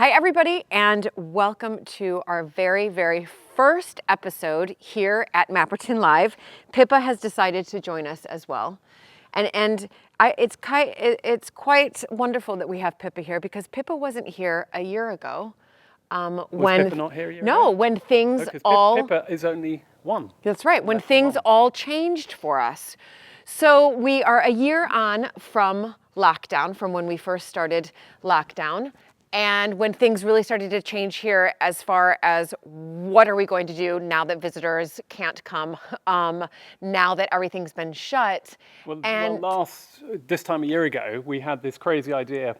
Hi everybody, and welcome to our very first episode here at Mapperton Live. Pippa has decided to join us as well. It's quite wonderful that we have Pippa here because Pippa wasn't here a year ago. Was Pippa not here a year ago? No, when things Pippa is only one. That's right, when things all changed for us. So we are a year on from lockdown, from when we first started lockdown. And when things really started to change here as far as what are we going to do now that visitors can't come, now that everything's been shut. This time a year ago, we had this crazy idea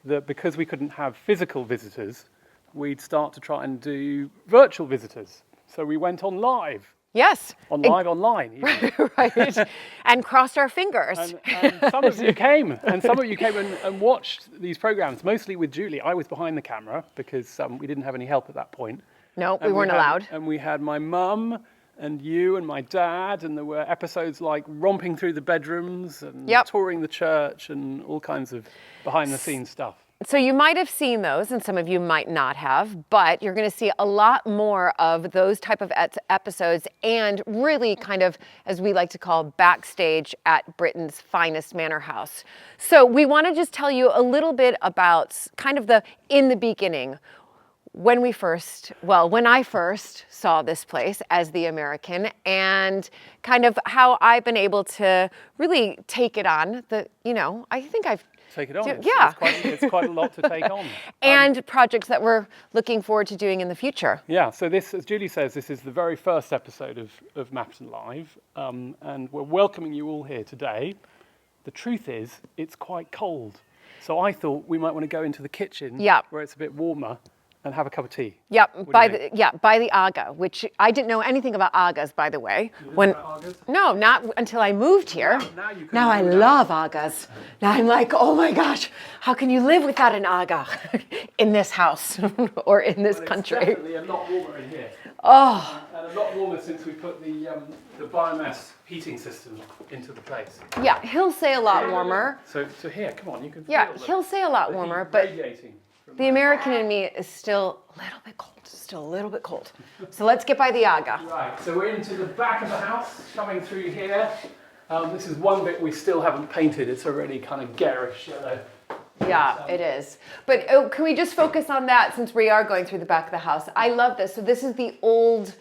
that because we couldn't have physical visitors, we'd start to try and do virtual visitors. So we went on live. Yes. Online. Right. And crossed our fingers. And some of you came, and watched these programs, mostly with Julie. I was behind the camera because we didn't have any help at that point. No, we weren't allowed. And we had my mum and you and my dad, and there were episodes like romping through the bedrooms and touring the church and all kinds of behind-the-scenes stuff. So you might have seen those, and some of you might not have, but you're going to see a lot more of those type of episodes and really kind of, as we like to call, backstage at Britain's finest manor house. So we want to just tell you a little bit about kind of in the beginning, when I first saw this place as the American, and kind of how I've been able to really take it on. I think I've take it on. It's quite a lot to take on. And projects that we're looking forward to doing in the future. Yeah, so this, as Julie says, this is the very first episode of Mapperton Live, and we're welcoming you all here today. The truth is, it's quite cold. So I thought we might want to go into the kitchen where it's a bit warmer and have a cup of tea. Yep, by the aga, which I didn't know anything about agas, by the way. No, not until I moved here. Now I love agas. Now I'm like, oh my gosh, how can you live without an aga in this house or in this country? It's definitely a lot warmer in here. Oh. And a lot warmer since we put the biomass heating system into the place. Yeah, he'll say a lot warmer. So here, come on, you can feel he'll say a lot warmer, but the American in me is still a little bit cold. So let's get by the aga. Right, so we're into the back of the house, coming through here. This is one bit we still haven't painted. It's already kind of garish yellow. Yeah, it is. But can we just focus on that since we are going through the back of the house? I love this. So this is the old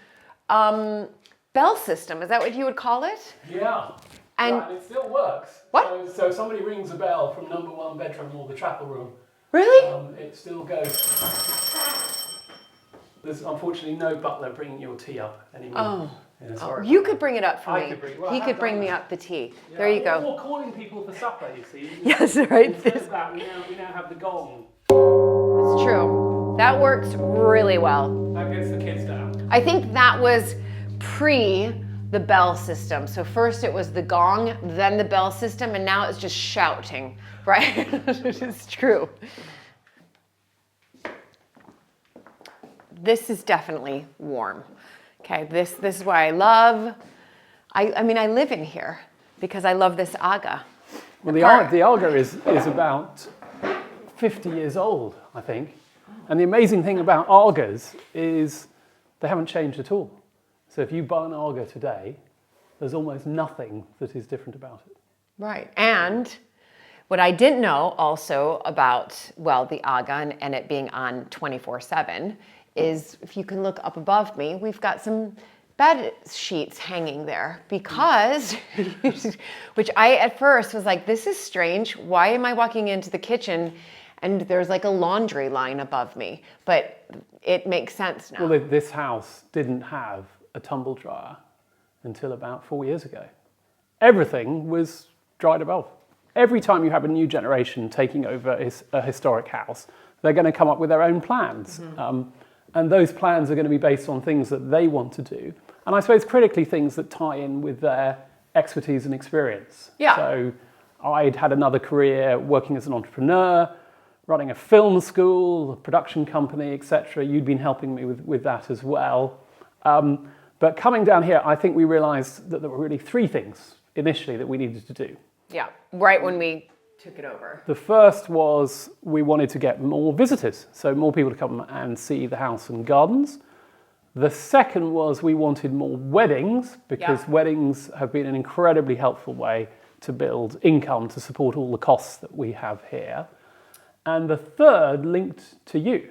bell system. Is that what you would call it? Yeah. And it still works. What? So somebody rings a bell from number 1 bedroom or the chapel room. Really? It still goes. There's unfortunately no butler bringing your tea up anymore. You could bring it up for me. He could bring me up the tea. Yeah, there you go. Or calling people for supper, you see. Yes, right. Instead of that, we now have the gong. It's true. That works really well. That gets the kids down. I think that was the bell system. So first it was the gong, then the bell system, and now it's just shouting, right? It's true. This is definitely warm. Okay, this is why I live in here because I love this aga. Well, the aga is about 50 years old, I think. And the amazing thing about agas is they haven't changed at all. So if you buy an aga today, there's almost nothing that is different about it. Right. And what I didn't know also about, the aga and it being on 24/7 is if you can look up above me, we've got some bed sheets hanging there because, which I at first was like, this is strange. Why am I walking into the kitchen and there's like a laundry line above me? But it makes sense now. Well, this house didn't have a tumble dryer until about 4 years ago. Everything was dried above. Every time you have a new generation taking over a historic house, they're going to come up with their own plans. Mm-hmm. And those plans are going to be based on things that they want to do. And I suppose critically things that tie in with their expertise and experience. Yeah. So I'd had another career working as an entrepreneur, running a film school, a production company, etc. You'd been helping me with that as well. But coming down here, I think we realized that there were really 3 things initially that we needed to do. Yeah, right when we took it over? The first was we wanted to get more visitors, so more people to come and see the house and gardens. The second was we wanted more weddings, because weddings have been an incredibly helpful way to build income to support all the costs that we have here. And the third linked to you.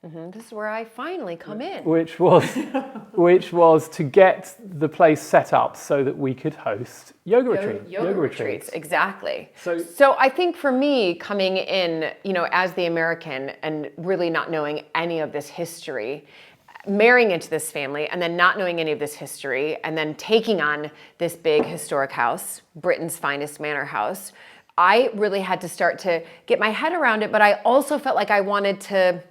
This is where I finally come in. Which was to get the place set up so that we could host yoga retreats. Exactly. So I think for me, coming in, as the American and really not knowing any of this history, marrying into this family and then not knowing any of this history and then taking on this big historic house, Britain's finest manor house, I really had to start to get my head around it, but I also felt like I wanted to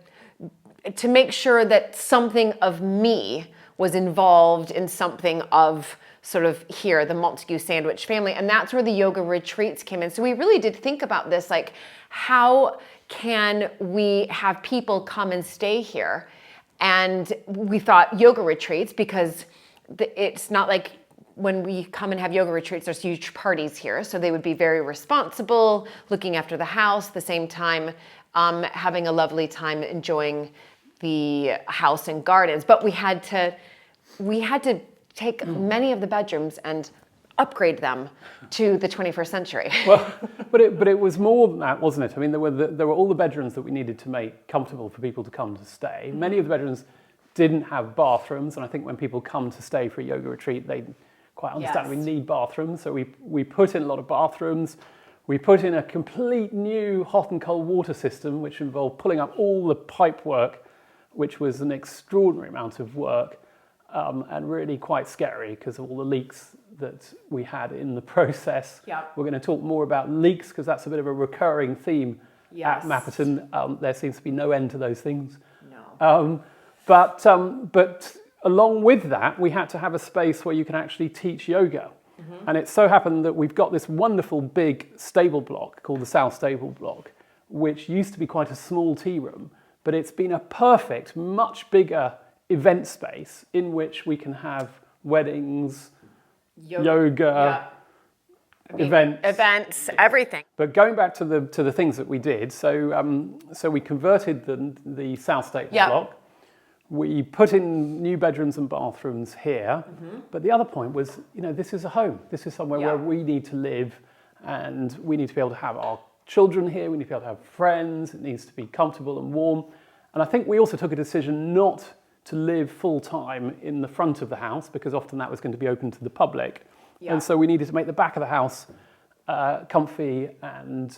make sure that something of me was involved in something of sort of here, the Montagu sandwich family. And that's where the yoga retreats came in. So we really did think about this, like, how can we have people come and stay here? And we thought yoga retreats, because it's not like when we come and have yoga retreats, there's huge parties here. So they would be very responsible, looking after the house, at the same time having a lovely time enjoying the house and gardens. But we had to take many of the bedrooms and upgrade them to the 21st century. Well, but it was more than that, wasn't it? I mean, there were all the bedrooms that we needed to make comfortable for people to come to stay. Many of the bedrooms didn't have bathrooms, and I think when people come to stay for a yoga retreat, they quite understand we need bathrooms. So we put in a lot of bathrooms. We put in a complete new hot and cold water system, which involved pulling up all the pipe work, which was an extraordinary amount of work, and really quite scary because of all the leaks that we had in the process. We're going to talk more about leaks because that's a bit of a recurring theme at Mapperton. There seems to be no end to those things. No. But along with that, we had to have a space where you can actually teach yoga. And it so happened that we've got this wonderful big stable block called the South Stable Block, which used to be quite a small tea room, but it's been a perfect, much bigger event space in which we can have weddings, yoga, events, everything. But going back to the things that we did, so we converted the South Stable Block. We put in new bedrooms and bathrooms here, but the other point was, this is a home. This is somewhere where we need to live, and we need to be able to have our children here. We need to be able to have friends. It needs to be comfortable and warm. And I think we also took a decision not to live full-time in the front of the house, because often that was going to be open to the public. And so we needed to make the back of the house comfy and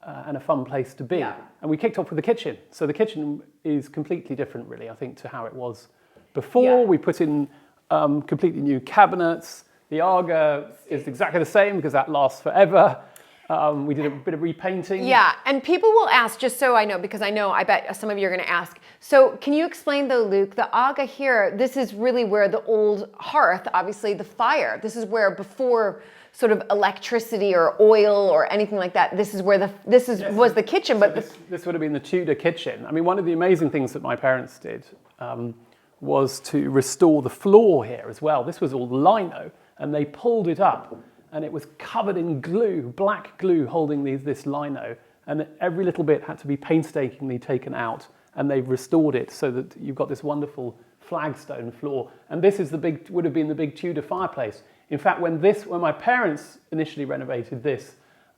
a fun place to be. And we kicked off with the kitchen. So the kitchen is completely different, really, I think, to how it was before. We put in completely new cabinets. The Aga is exactly the same because that lasts forever. We did a bit of repainting. Yeah, and people will ask, just so I know, because I bet some of you are going to ask. So can you explain, though, Luke, the Aga here, this is really where the old hearth, obviously the fire, this is where before sort of electricity or oil or anything like that, this is where was the kitchen. But this would have been the Tudor kitchen. I mean, one of the amazing things that my parents did was to restore the floor here as well. This was all lino, and they pulled it up, and it was covered in glue, black glue holding this lino, and every little bit had to be painstakingly taken out, and they've restored it so that you've got this wonderful flagstone floor. And this is would have been the big Tudor fireplace. In fact, when my parents initially renovated this,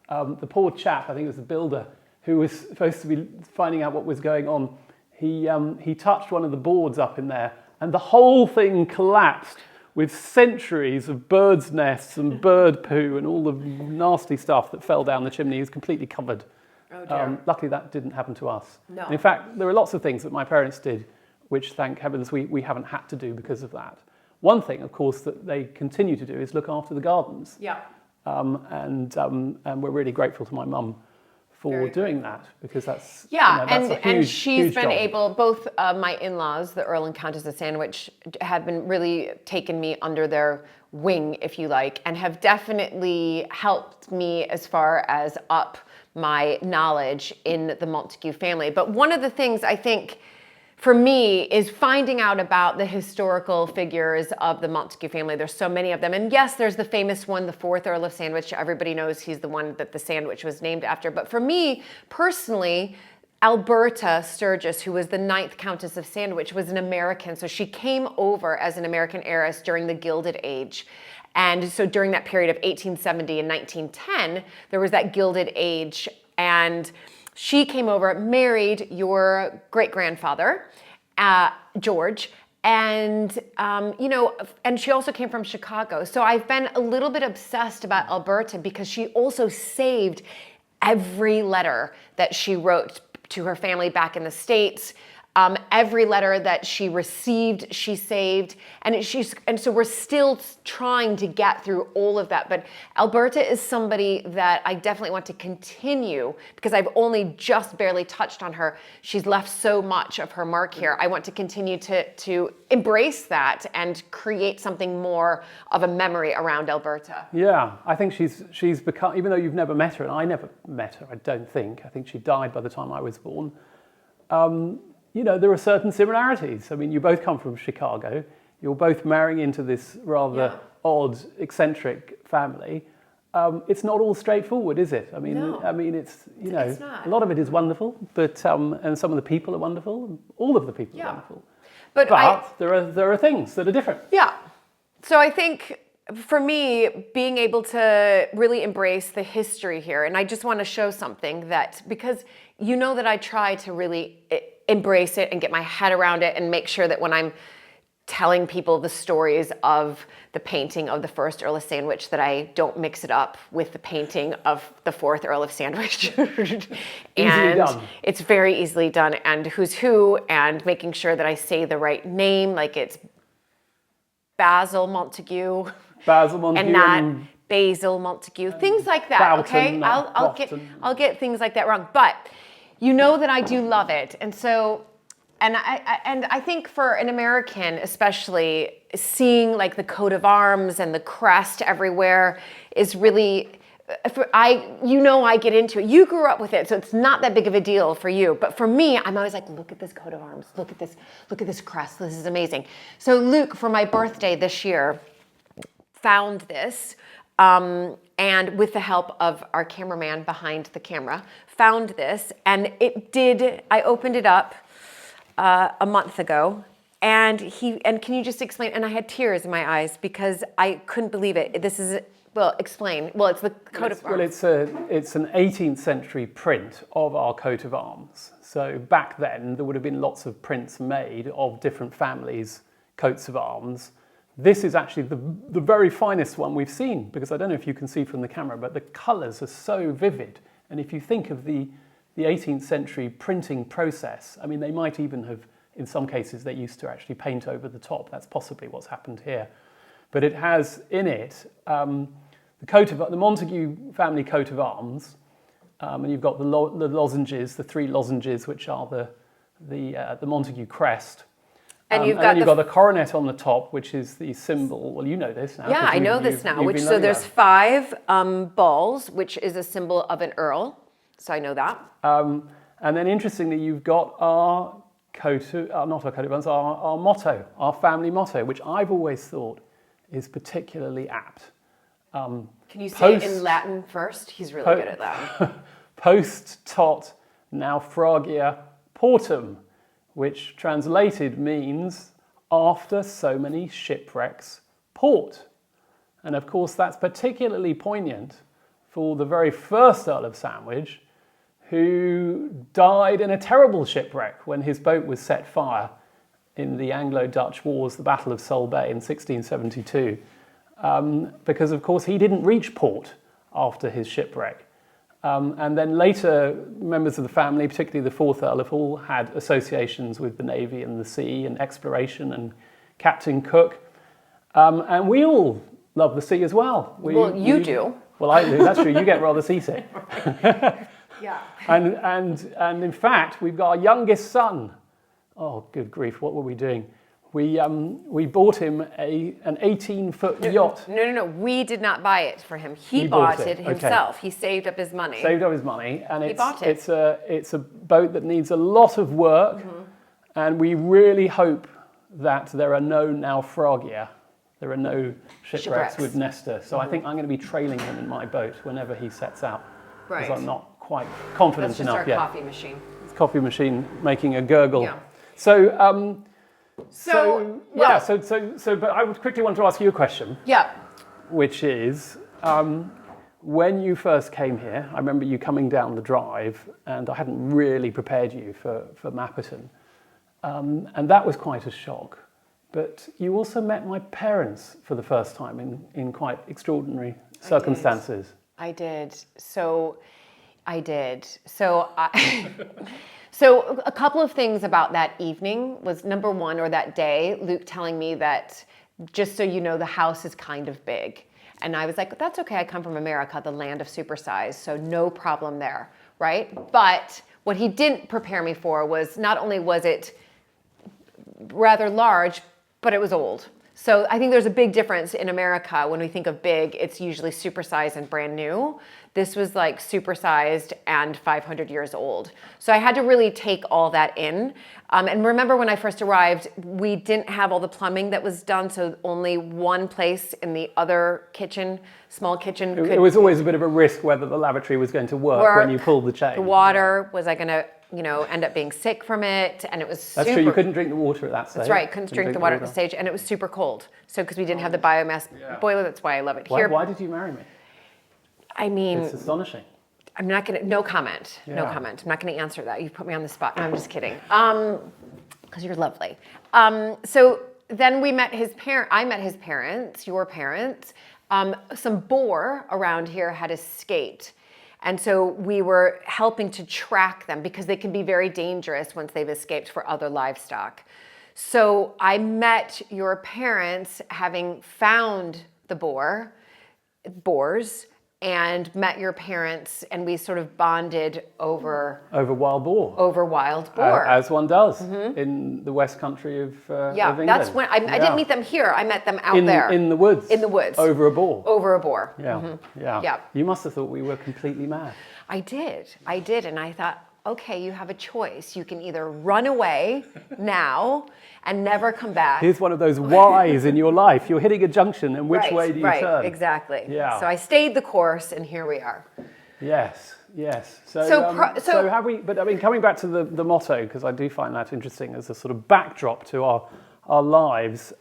the poor chap, I think it was the builder, who was supposed to be finding out what was going on, he touched one of the boards up in there, and the whole thing collapsed with centuries of birds' nests and bird poo and all the nasty stuff that fell down the chimney. It was completely covered. Oh dear. Luckily, that didn't happen to us. No. And in fact, there are lots of things that my parents did, which, thank heavens, we haven't had to do because of that. One thing, of course, that they continue to do is look after the gardens. And we're really grateful to my mum for doing that, because that's that's a huge, and she's been job. able. Both my in-laws, the Earl and Countess of Sandwich, have been really taken me under their wing, if you like, and have definitely helped me as far as up my knowledge in the Montagu family. But one of the things I think for me, is finding out about the historical figures of the Montagu family. There's so many of them. And yes, there's the famous one, the fourth Earl of Sandwich. Everybody knows he's the one that the sandwich was named after. But for me, personally, Alberta Sturgis, who was the ninth Countess of Sandwich, was an American. So she came over as an American heiress during the Gilded Age. And so during that period of 1870 and 1910, there was that Gilded Age. And she came over, married your great-grandfather, George, and and she also came from Chicago. So I've been a little bit obsessed about Alberta because she also saved every letter that she wrote to her family back in the States. Every letter that she received, she saved, and so we're still trying to get through all of that. But Alberta is somebody that I definitely want to continue because I've only just barely touched on her. She's left so much of her mark here. I want to continue to embrace that and create something more of a memory around Alberta. Yeah, I think she's become, even though you've never met her, and I never met her, I don't think. I think she died by the time I was born. There are certain similarities. I mean, you both come from Chicago. You're both marrying into this rather odd, eccentric family. It's not all straightforward, is it? I mean, No. It's It's not. a lot of it is wonderful, but and some of the people are wonderful. And all of the people are wonderful. But there are things that are different. Yeah. So I think for me, being able to really embrace the history here, and I just want to show something that, because you know that I try to really embrace it and get my head around it and make sure that when I'm telling people the stories of the painting of the first Earl of Sandwich, that I don't mix it up with the painting of the fourth Earl of Sandwich. Easily done. It's very easily done, and who's who, and making sure that I say the right name, like it's Basil Montagu. And not Basil Montagu. Things like that, Boughton, okay? I'll get things like that wrong, but you know that I do love it. And so, and I think for an American, especially, seeing like the coat of arms and the crest everywhere is really, I get into it. You grew up with it, so it's not that big of a deal for you. But for me, I'm always like, look at this coat of arms. Look at this crest. This is amazing. So Luke, for my birthday this year, found this, and with the help of our cameraman behind the camera, found this, and I opened it up a month ago, and can you just explain, and I had tears in my eyes because I couldn't believe it. Explain. Well, it's the coat of arms. Well, it's an 18th century print of our coat of arms. So back then, there would have been lots of prints made of different families' coats of arms. This is actually the very finest one we've seen, because I don't know if you can see from the camera, but the colours are so vivid. And if you think of the 18th century printing process, I mean, they might even have, in some cases, they used to actually paint over the top. That's possibly what's happened here. But it has in it the Montagu family coat of arms, and you've got the lozenges, the three lozenges, which are the Montagu crest. And you've got the coronet on the top, which is the symbol. Well, you know this now. Yeah, I know this now. So there's 5 balls, which is a symbol of an earl. So I know that. And then, interestingly, you've got our our motto, our family motto, which I've always thought is particularly apt. Can you say it in Latin first? He's really good at that. Post tot naufragia portum, which translated means after so many shipwrecks, port. And of course, that's particularly poignant for the very first Earl of Sandwich, who died in a terrible shipwreck when his boat was set fire in the Anglo-Dutch Wars, the Battle of Solebay in 1672, because of course he didn't reach port after his shipwreck. And then later, members of the family, particularly the fourth Earl, have all had associations with the Navy and the sea and exploration and Captain Cook. And we all love the sea as well. You do. Well, I do, that's true. You get rather seasick. Yeah. And in fact, we've got our youngest son. Oh, good grief, what were we doing? We bought him an 18-foot yacht. No. We did not buy it for him. He bought it himself. Okay. He saved up his money. Saved up his money, and he bought it. It's a boat that needs a lot of work, And we really hope that there are no naufragia. There are no shipwrecks with Nestor. So I think I'm going to be trailing him in my boat whenever he sets out. Right. Because I'm not quite confident That's just enough our yet. coffee machine. It's coffee machine making a gurgle. Yeah. So, well, but I would quickly want to ask you a question. Yeah. Which is, when you first came here, I remember you coming down the drive, and I hadn't really prepared you for Mapperton. And that was quite a shock. But you also met my parents for the first time in quite extraordinary circumstances. I did. So so a couple of things about that evening was, number one, or that day, Luke telling me that, just so you know, the house is kind of big. And I was like, that's okay, I come from America, the land of supersize, so no problem there, right? But what he didn't prepare me for was, not only was it rather large, but it was old. So I think there's a big difference in America. When we think of big, it's usually supersized and brand new. This was like supersized and 500 years old. So I had to really take all that in. And remember when I first arrived, we didn't have all the plumbing that was done, so only one place in the other kitchen, small kitchen. It was always a bit of a risk whether the lavatory was going to work when you pulled the chain. The water, was I going to end up being sick from it? And it was super... That's true, you couldn't drink the water at that stage. That's right, couldn't drink the water at the stage, and it was super cold. So because we didn't have the biomass boiler, that's why I love it here. Why did you marry me? I mean... It's astonishing. I'm not going to... No comment. No comment. I'm not going to answer that. You put me on the spot. No, I'm just kidding. Because you're lovely. So then we met his parents. I met his parents, your parents. Some boar around here had escaped. And so we were helping to track them because they can be very dangerous once they've escaped for other livestock. So I met your parents having found the boars, and met your parents, and we sort of bonded over wild boar. Over wild boar, as one does in the West Country of England. That's when I didn't meet them here. I met them out there in the woods. In the woods, over a boar. Over a boar. Yeah. You must have thought we were completely mad. I did, and I thought, okay, you have a choice. You can either run away now and never come back. Here's one of those whys in your life. You're hitting a junction, and which way do you turn? Right, exactly. Yeah. So I stayed the course, and here we are. Yes. So have we? But I mean, coming back to the motto, because I do find that interesting as a sort of backdrop to our lives.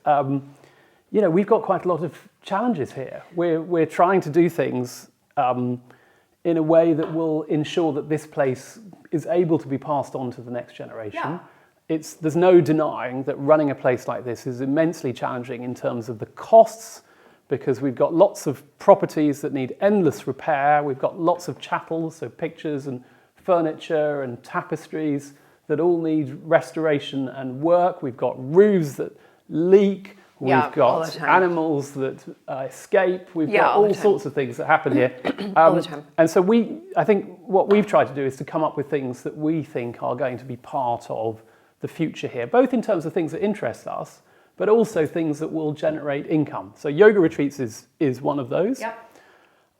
We've got quite a lot of challenges here. We're trying to do things in a way that will ensure that this place is able to be passed on to the next generation. Yeah. There's no denying that running a place like this is immensely challenging in terms of the costs, because we've got lots of properties that need endless repair. We've got lots of chattels, so pictures and furniture and tapestries that all need restoration and work. We've got roofs that leak. We've got animals that escape. We've got all sorts of things that happen here. All the time. And so I think what we've tried to do is to come up with things that we think are going to be part of the future here, both in terms of things that interest us, but also things that will generate income. So yoga retreats is one of those. Yep.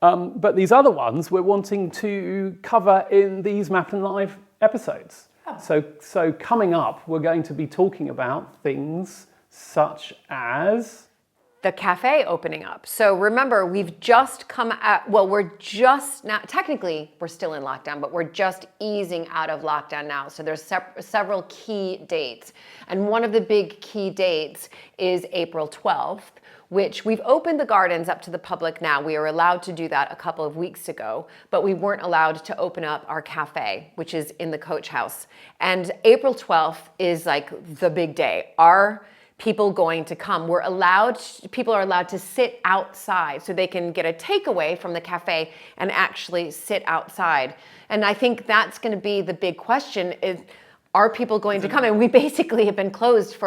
But these other ones we're wanting to cover in these Mapperton Live episodes. Oh. So coming up, we're going to be talking about things such as the cafe opening up. So remember, we've just come out, we're just now, technically we're still in lockdown, but we're just easing out of lockdown now. So there's several key dates. And one of the big key dates is April 12th, which we've opened the gardens up to the public now. We are allowed to do that a couple of weeks ago, but we weren't allowed to open up our cafe, which is in the coach house. And April 12th is like the big day. Our people going to come. People are allowed to sit outside so they can get a takeaway from the cafe and actually sit outside. And I think that's going to be the big question is, are people going to come? And we basically have been closed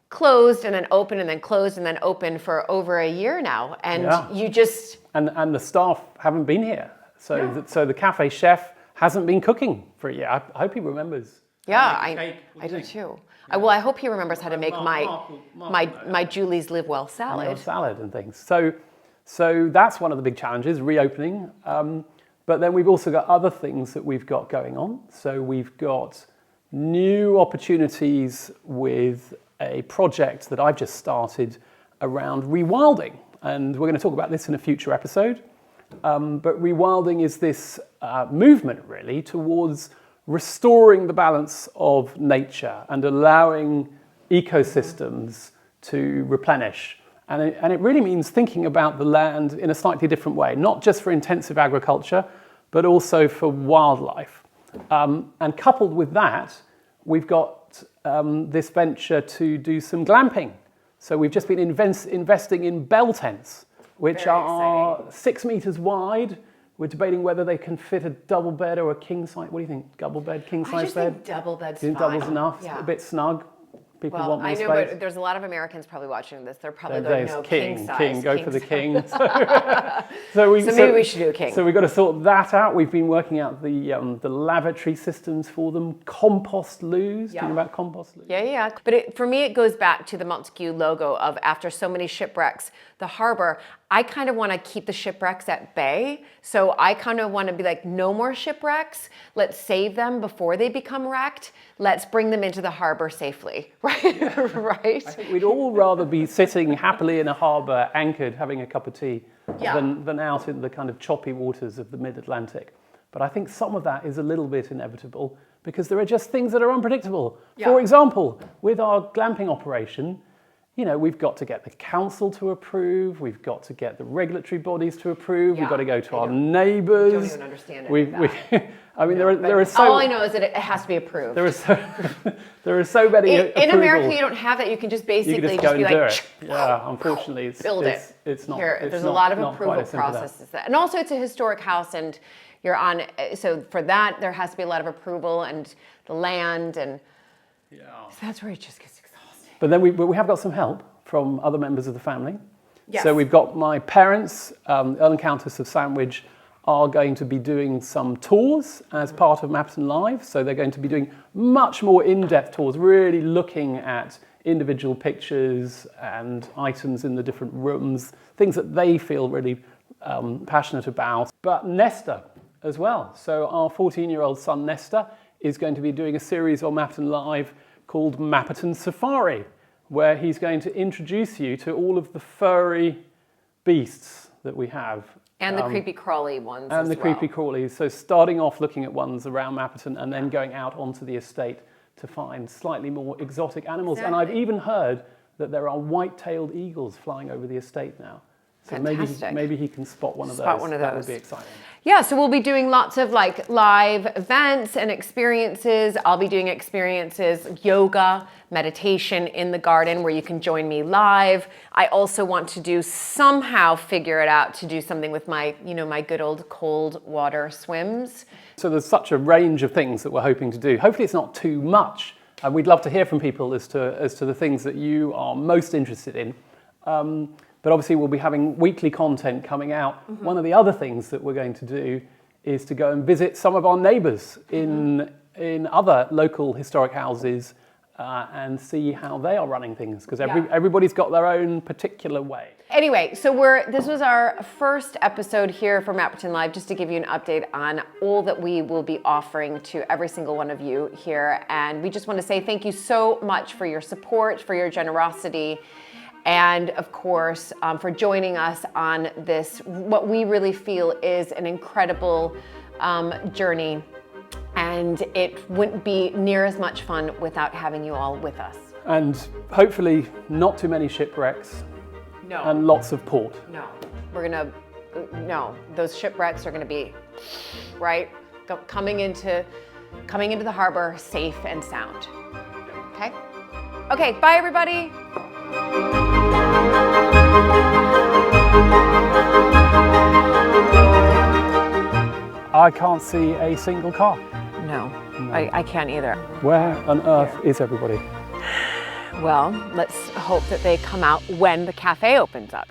closed and then open and then closed and then open for over a year now. And you just... And the staff haven't been here. So the cafe chef hasn't been cooking for a year. I hope he remembers. Yeah, I do too. I hope he remembers how to make my Julie's Live Well salad. Salad and things. So that's one of the big challenges, reopening. But then we've also got other things that we've got going on. So we've got new opportunities with a project that I've just started around rewilding. And we're going to talk about this in a future episode. But rewilding is this movement really towards restoring the balance of nature and allowing ecosystems to replenish. And it really means thinking about the land in a slightly different way, not just for intensive agriculture, but also for wildlife. And coupled with that, we've got this venture to do some glamping. So we've just been investing in bell tents, which are 6 meters wide. We're debating whether they can fit a double bed or a king size. What do you think? Double bed, king size bed? I just think double bed's Do you think fine. double's enough? Yeah. A bit snug. People Well, want more I know, space. but there's a lot of Americans probably watching this. They're probably There's going, no, king size. go for the size. king. So maybe we should do a king. So we've got to sort that out. We've been working out the lavatory systems for them, compost loos. Do you know about compost loos? Yeah. But for me, it goes back to the Montagu logo of after so many shipwrecks, the harbor. I kind of want to keep the shipwrecks at bay. So I kind of want to be like, no more shipwrecks. Let's save them before they become wrecked. Let's bring them into the harbor safely, right? Right? I think we'd all rather be sitting happily in a harbour, anchored, having a cup of tea, than out in the kind of choppy waters of the mid-Atlantic. But I think some of that is a little bit inevitable because there are just things that are unpredictable. Yeah. For example, with our glamping operation, you know, we've got to get the council to approve, we've got to get the regulatory bodies to approve, we've got to go to our neighbours. I don't even understand any of that. I mean, there are so... All I know is that it has to be approved. There are so many in America, you don't have that. You can just basically you can just go be and like, do it. Yeah, unfortunately, it's not. Here, it's there's not, a lot of not approval quite as simple as processes. And also, it's a historic house, and you're on. So for that, there has to be a lot of approval and the land, and so that's where it just gets exhausting. But then we have got some help from other members of the family. Yes. So we've got my parents, Earl and Countess of Sandwich, are going to be doing some tours as part of Mapperton Live. So they're going to be doing much more in-depth tours, really looking at individual pictures and items in the different rooms, things that they feel really passionate about. But Nestor as well. So our 14-year-old son Nestor is going to be doing a series on Mapperton Live called Mapperton Safari, where he's going to introduce you to all of the furry beasts that we have. And the creepy crawly ones And the creepy crawlies. So starting off looking at ones around Mapperton and then going out onto the estate to find slightly more exotic animals. Exactly. And I've even heard that there are white-tailed eagles flying over the estate now. So maybe he can spot one of those. That would be exciting. Yeah, so we'll be doing lots of like live events and experiences. I'll be doing experiences, yoga, meditation in the garden where you can join me live. I also want to somehow figure it out to do something with my, my good old cold water swims. So there's such a range of things that we're hoping to do. Hopefully it's not too much. And we'd love to hear from people as to the things that you are most interested in. But obviously we'll be having weekly content coming out. Mm-hmm. One of the other things that we're going to do is to go and visit some of our neighbours in other local historic houses and see how they are running things, because everybody's got their own particular way. Anyway, so this was our first episode here for Mapperton Live, just to give you an update on all that we will be offering to every single one of you here. And we just want to say thank you so much for your support, for your generosity, and of course, for joining us on this, what we really feel is an incredible journey. And it wouldn't be near as much fun without having you all with us. And hopefully not too many shipwrecks. No. And lots of port. No, those shipwrecks are gonna be, right? Coming into the harbor safe and sound, okay? Okay, bye everybody. I can't see a single car. No. I can't either. Where on earth is everybody? Well, let's hope that they come out when the cafe opens up.